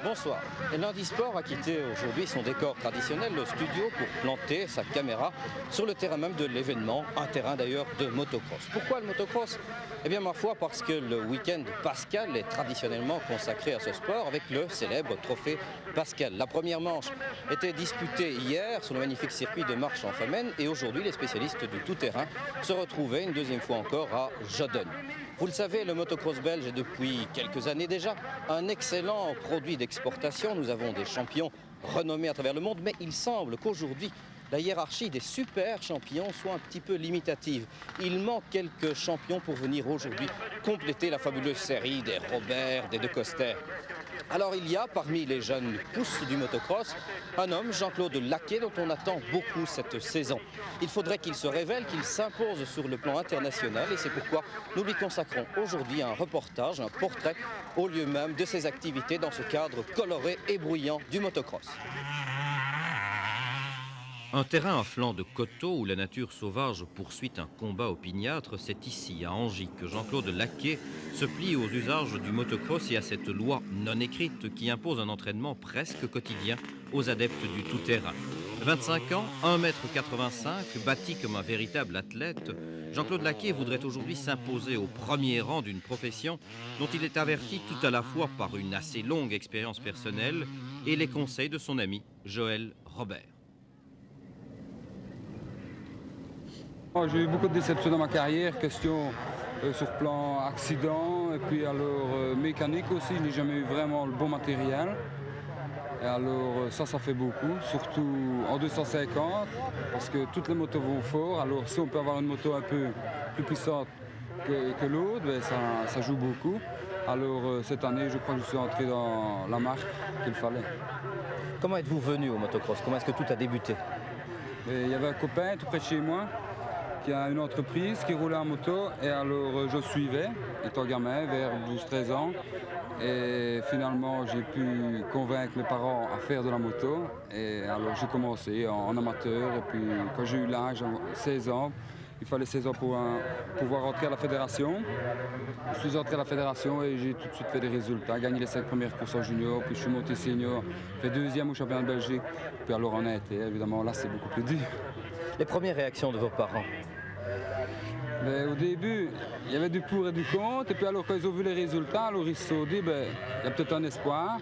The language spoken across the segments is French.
Bonsoir. Et Lundi Sport a quitté aujourd'hui son décor traditionnel, le studio, pour planter sa caméra sur le terrain même de l'événement, un terrain d'ailleurs de motocross. Pourquoi le motocross? Eh bien ma foi parce que le week-end Pascal est traditionnellement consacré à ce sport avec le célèbre trophée Pascal. La première manche était disputée hier sur le magnifique circuit de Marche-en-Famenne et aujourd'hui les spécialistes du tout-terrain se retrouvaient une deuxième fois encore à Jodden. Vous le savez, le motocross belge est depuis quelques années déjà un excellent produit d'exportation. Nous avons des champions renommés à travers le monde, mais il semble qu'aujourd'hui, la hiérarchie des super champions soit un petit peu limitative. Il manque quelques champions pour venir aujourd'hui compléter la fabuleuse série des Robert, des De Coster. Alors il y a parmi les jeunes pousses du motocross un homme, Jean-Claude Lacquet, dont on attend beaucoup cette saison. Il faudrait qu'il se révèle, qu'il s'impose sur le plan international et c'est pourquoi nous lui consacrons aujourd'hui un reportage, un portrait au lieu même de ses activités dans ce cadre coloré et bruyant du motocross. Un terrain à flanc de coteaux où la nature sauvage poursuit un combat opiniâtre, c'est ici, à Angy, que Jean-Claude Lacquet se plie aux usages du motocross et à cette loi non écrite qui impose un entraînement presque quotidien aux adeptes du tout-terrain. 25 ans, 1,85 m, bâti comme un véritable athlète, Jean-Claude Lacquet voudrait aujourd'hui s'imposer au premier rang d'une profession dont il est averti tout à la fois par une assez longue expérience personnelle et les conseils de son ami Joël Robert. J'ai eu beaucoup de déceptions dans ma carrière, question sur plan accident et puis alors mécanique aussi, je n'ai jamais eu vraiment le bon matériel. Et alors ça fait beaucoup, surtout en 250, parce que toutes les motos vont fort, alors si on peut avoir une moto un peu plus puissante que l'autre, ben ça joue beaucoup. Alors cette année, je crois que je suis entré dans la marque qu'il fallait. Comment êtes-vous venu au motocross? Comment est-ce que tout a débuté? Il y avait un copain tout près de chez moi qui a une entreprise qui roulait en moto et alors je suivais, étant gamin, vers 12-13 ans. Et finalement, j'ai pu convaincre mes parents à faire de la moto. Et alors j'ai commencé en amateur et puis quand j'ai eu l'âge, 16 ans, il fallait 16 ans pour pouvoir entrer à la fédération. Je suis entré à la fédération et j'ai tout de suite fait des résultats, gagné les 5 premières courses en junior, puis je suis monté senior, fait 2e au championnat de Belgique. Puis alors on a été, évidemment, là c'est beaucoup plus dur. Les premières réactions de vos parents? Mais au début, il y avait du pour et du contre, et puis alors quand ils ont vu les résultats, alors ils se sont dit, il y a peut-être un espoir.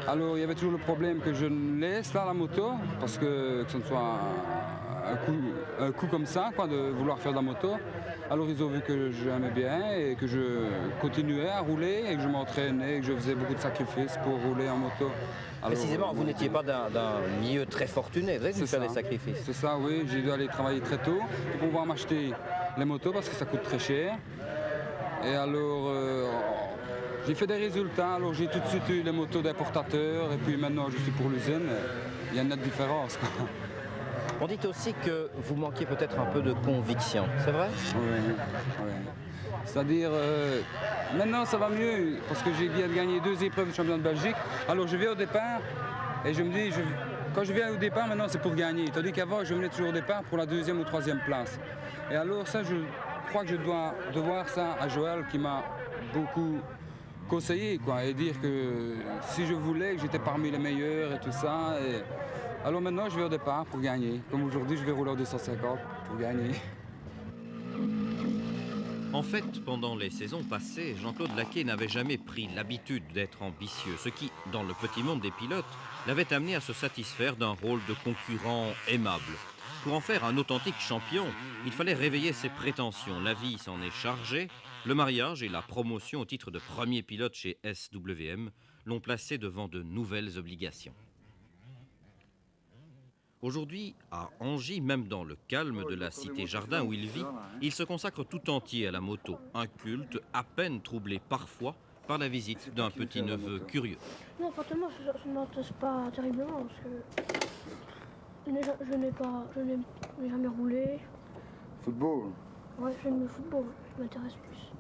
Alors il y avait toujours le problème que je laisse là la moto, parce que ce ne soit un coup comme ça, quoi, de vouloir faire de la moto. Alors ils ont vu que j'aimais bien et que je continuais à rouler et que je m'entraînais et que je faisais beaucoup de sacrifices pour rouler en moto. Alors, précisément, vous n'étiez pas d'un milieu très fortuné, vous avez dû faire des sacrifices. C'est ça, oui, j'ai dû aller travailler très tôt pour pouvoir m'acheter les motos parce que ça coûte très cher. Et alors, j'ai fait des résultats, alors j'ai tout de suite eu les motos d'importateurs et puis maintenant je suis pour l'usine. Il y a une nette différence, quoi. On dit aussi que vous manquiez peut-être un peu de conviction, c'est vrai? Oui. C'est-à-dire, maintenant ça va mieux parce que j'ai bien gagné 2 épreuves du championnat de Belgique. Alors je viens au départ et je me dis, quand je viens au départ, maintenant c'est pour gagner. Tandis qu'avant, je venais toujours au départ pour la 2e ou 3e place. Et alors ça, je crois que je dois devoir ça à Joël qui m'a beaucoup conseillé, quoi, et dire que si je voulais, que j'étais parmi les meilleurs et tout ça. Alors maintenant, je vais au départ pour gagner. Comme aujourd'hui, je vais rouler en 250 pour gagner. En fait, pendant les saisons passées, Jean-Claude Lacquet n'avait jamais pris l'habitude d'être ambitieux, ce qui, dans le petit monde des pilotes, l'avait amené à se satisfaire d'un rôle de concurrent aimable. Pour en faire un authentique champion, il fallait réveiller ses prétentions. La vie s'en est chargée. Le mariage et la promotion au titre de premier pilote chez SWM l'ont placé devant de nouvelles obligations. Aujourd'hui, à Angy, même dans le calme de la cité-jardin où il vit, il se consacre tout entier à la moto, un culte à peine troublé parfois par la visite d'un petit-neveu curieux. Non, fortement, je n'enthousiasme pas terriblement parce que je n'ai jamais roulé. Football? Ouais, j'aime le football, je m'intéresse plus.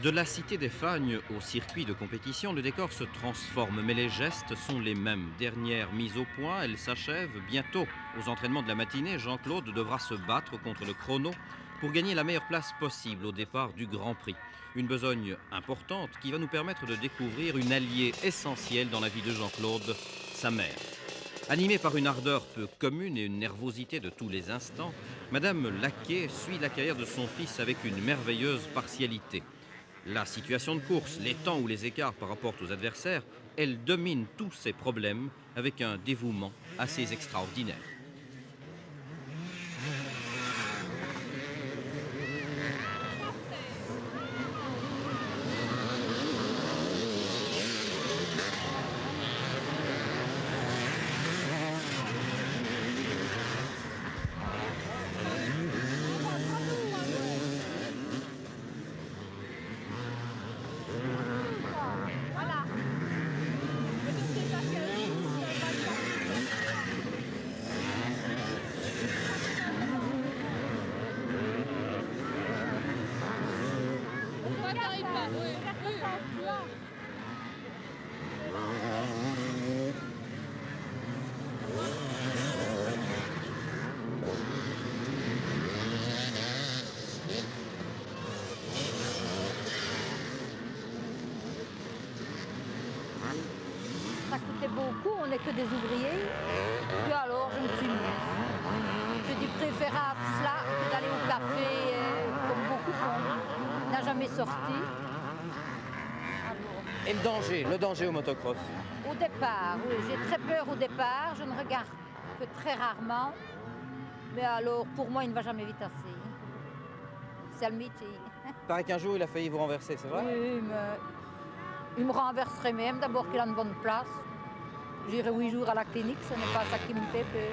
De la cité des Fagnes au circuit de compétition, le décor se transforme, mais les gestes sont les mêmes. Dernière mise au point, elle s'achève bientôt. Aux entraînements de la matinée, Jean-Claude devra se battre contre le chrono pour gagner la meilleure place possible au départ du Grand Prix. Une besogne importante qui va nous permettre de découvrir une alliée essentielle dans la vie de Jean-Claude, sa mère. Animée par une ardeur peu commune et une nervosité de tous les instants, Madame Laquet suit la carrière de son fils avec une merveilleuse partialité. La situation de course, les temps ou les écarts par rapport aux adversaires, elle domine tous ces problèmes avec un dévouement assez extraordinaire. Ça coûtait beaucoup, on n'est que des ouvriers. Puis alors, je me suis mise. J'ai dit préférable cela que d'aller au café, comme beaucoup font. N'a jamais sorti. Et le danger au motocross? Au départ, oui, j'ai très peur au départ. Je ne regarde que très rarement. Mais alors, pour moi, il ne va jamais vite assez. C'est le métier. Il paraît qu'un jour, il a failli vous renverser, c'est vrai? Oui, mais il me renverserait même. D'abord qu'il a une bonne place. J'irai 8 jours à la clinique, ce n'est pas ça qui me fait peur.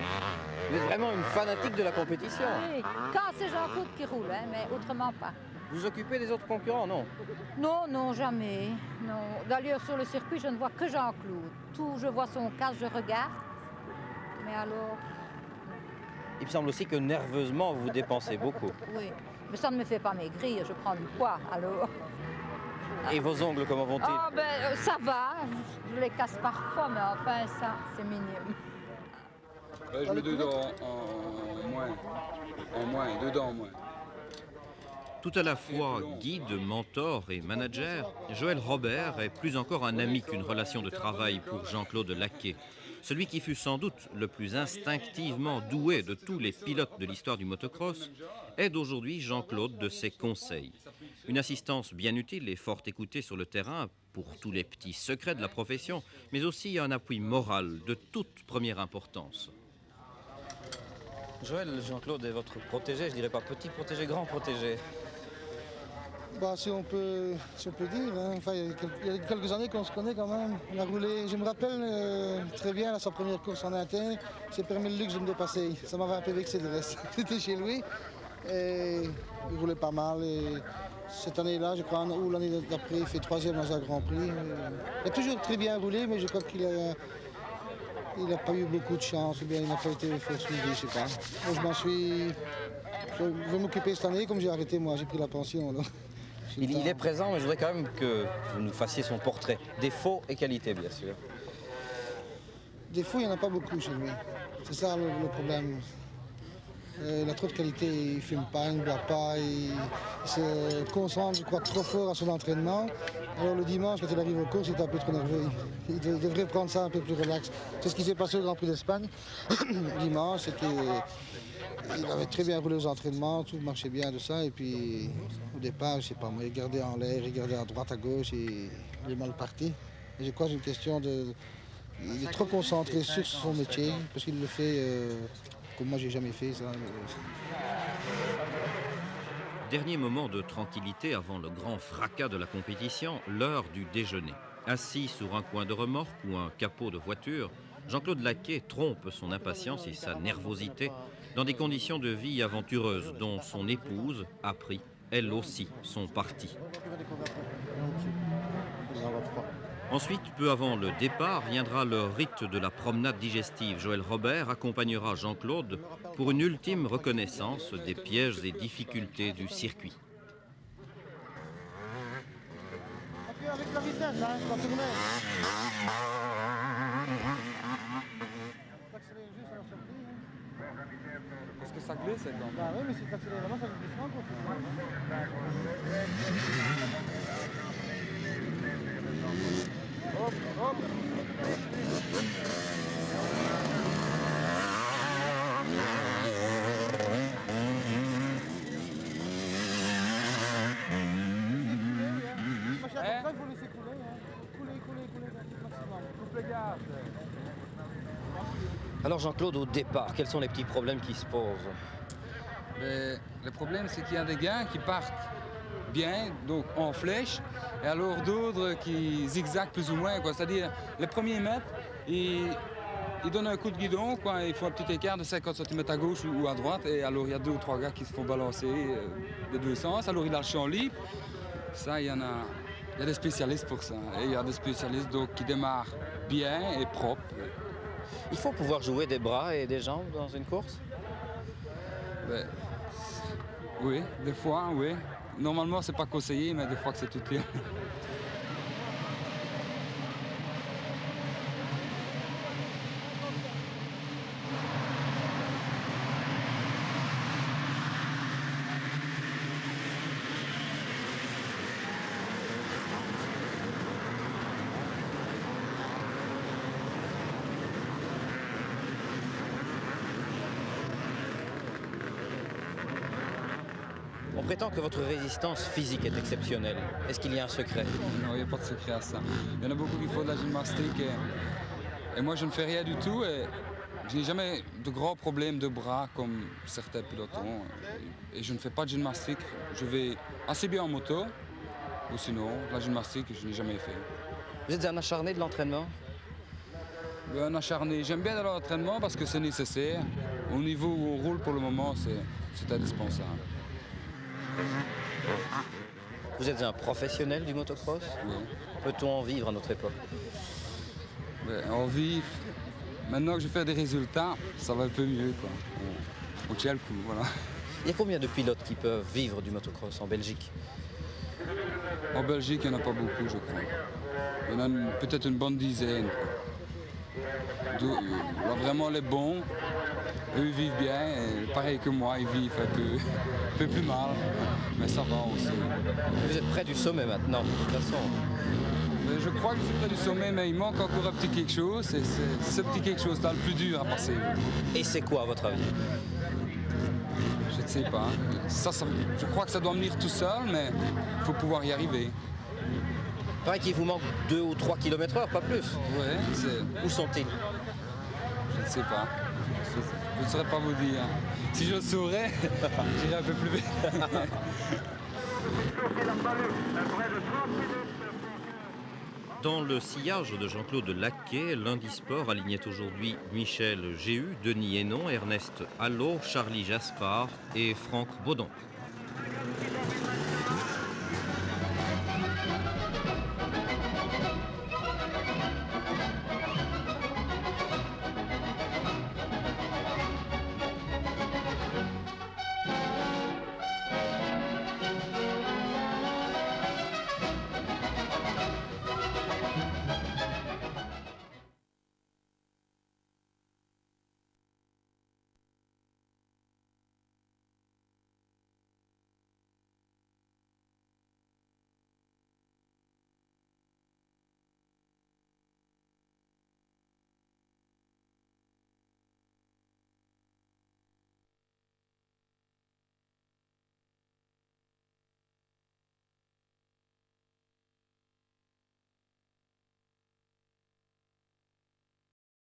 Vous êtes vraiment une fanatique de la compétition. Oui, quand c'est Jean-Claude qui roule, hein, mais autrement pas. Vous occupez des autres concurrents, non? Non, non, jamais. Non. D'ailleurs, sur le circuit, je ne vois que Jean-Claude. Tout, je vois son casque, je regarde. Mais alors, Il me semble aussi que nerveusement, vous dépensez beaucoup. oui. Mais ça ne me fait pas maigrir, je prends du poids, alors. Et vos ongles, comment vont-ils? Ah, ben, ça va. Je les casse parfois, mais enfin, ça, c'est minime. Je mets 2 dents en moins, 2 dents en moins. Tout à la fois guide, mentor et manager, Joël Robert est plus encore un ami qu'une relation de travail pour Jean-Claude Laquet. Celui qui fut sans doute le plus instinctivement doué de tous les pilotes de l'histoire du motocross aide aujourd'hui Jean-Claude de ses conseils. Une assistance bien utile et fort écoutée sur le terrain pour tous les petits secrets de la profession, mais aussi un appui moral de toute première importance. Joël, Jean-Claude est votre protégé, je dirais pas petit protégé, grand protégé. Bah, si on peut dire, hein. Enfin, il y a quelques années qu'on se connaît quand même. On a roulé, je me rappelle très bien sa première course en interne, il s'est permis le luxe de me dépasser. Ça m'avait un peu vexé de reste. C'était chez lui et il roulait pas mal. Et cette année-là, je crois, ou l'année d'après, il fait 3e dans un Grand Prix. Il a toujours très bien roulé, mais je crois qu'il n'a pas eu beaucoup de chance, ou bien il n'a pas été fort suivi, je sais pas. Moi, je vais m'occuper cette année, comme j'ai arrêté, moi, j'ai pris la pension. Alors. Il est présent, mais je voudrais quand même que vous nous fassiez son portrait. Défauts et qualités, bien sûr. Défauts, il n'y en a pas beaucoup chez lui. C'est ça le problème. Il a trop de qualité, il ne fume pas, il ne boit pas, il se concentre, je crois, trop fort à son entraînement. Alors le dimanche, quand il arrive aux courses, il est un peu trop nerveux. Il devrait prendre ça un peu plus relax. C'est ce qui s'est passé au Grand Prix d'Espagne. Dimanche, il avait très bien roulé aux entraînements, tout marchait bien de ça. Et puis au départ, je sais pas, moi, il regardait en l'air, il regardait à droite, à gauche et il est mal parti. Et je crois que c'est une question de... Il est trop concentré sur son métier, parce qu'il le fait comme moi j'ai jamais fait ça. Dernier moment de tranquillité avant le grand fracas de la compétition, l'heure du déjeuner. Assis sur un coin de remorque ou un capot de voiture, Jean-Claude Laquet trompe son impatience et sa nervosité dans des conditions de vie aventureuses dont son épouse a pris, elle aussi, son parti. Ensuite, peu avant le départ, viendra le rite de la promenade digestive. Joël Robert accompagnera Jean-Claude pour une ultime reconnaissance des pièges et difficultés du circuit. Avec la vitesse, hein, quand tourner. Est-ce que ça glisse quand même. Bah oui, mais si tu accélères vraiment, ça glisse encore. Hop, hop. Il faut laisser couler, couler, maximum. Coupe les gaz. Alors Jean-Claude, au départ, quels sont les petits problèmes qui se posent? Le problème, c'est qu'il y a des gars qui partent bien, donc en flèche, et alors d'autres qui zigzaguent plus ou moins, quoi. C'est-à-dire, les premiers mètres, ils donnent un coup de guidon, quoi. Il faut un petit écart de 50 cm à gauche ou à droite, et alors il y a 2 ou 3 gars qui se font balancer des deux sens. Alors il a le champ libre. Ça, il y a des spécialistes pour ça. Et il y a des spécialistes donc, qui démarrent bien et propre. Il faut pouvoir jouer des bras et des jambes dans une course? Oui, des fois, oui. Normalement, c'est pas conseillé, mais des fois que c'est utile. On prétend que votre résistance physique est exceptionnelle. Est-ce qu'il y a un secret? Non, il n'y a pas de secret à ça. Il y en a beaucoup qui font de la gymnastique et moi je ne fais rien du tout et je n'ai jamais de grands problèmes de bras comme certains pilotons. Et je ne fais pas de gymnastique. Je vais assez bien en moto ou sinon la gymnastique je n'ai jamais fait. Vous êtes un acharné de l'entraînement? Un acharné. J'aime bien aller à l'entraînement parce que c'est nécessaire. Au niveau où on roule pour le moment, c'est indispensable. Vous êtes un professionnel du motocross? Oui. Peut-on en vivre à notre époque? On vit. Maintenant que je fais des résultats, ça va un peu mieux, quoi. On tient le coup, voilà. Il y a combien de pilotes qui peuvent vivre du motocross en Belgique? En Belgique, il n'y en a pas beaucoup, je crois. Il y en a peut-être une bonne dizaine. Vraiment les bons, eux ils vivent bien, et pareil que moi, ils vivent un peu plus mal, mais ça va aussi. Vous êtes près du sommet maintenant, de toute façon. Mais je crois que je suis près du sommet, mais il manque encore un petit quelque chose, et c'est ce petit quelque chose-là le plus dur à passer. Et c'est quoi à votre avis? Je ne sais pas. Je crois que ça doit venir tout seul, mais il faut pouvoir y arriver. Il paraît qu'il vous manque 2 ou 3 km/h, pas plus. Ouais, Où sont-ils? Je ne sais pas. Je ne saurais pas vous dire. Si je le saurais, j'irais un peu plus vite. Dans le sillage de Jean-Claude Laquet, l'Indisport alignait aujourd'hui Michel Géhu, Denis Hénon, Ernest Allot, Charlie Jaspard et Franck Baudon.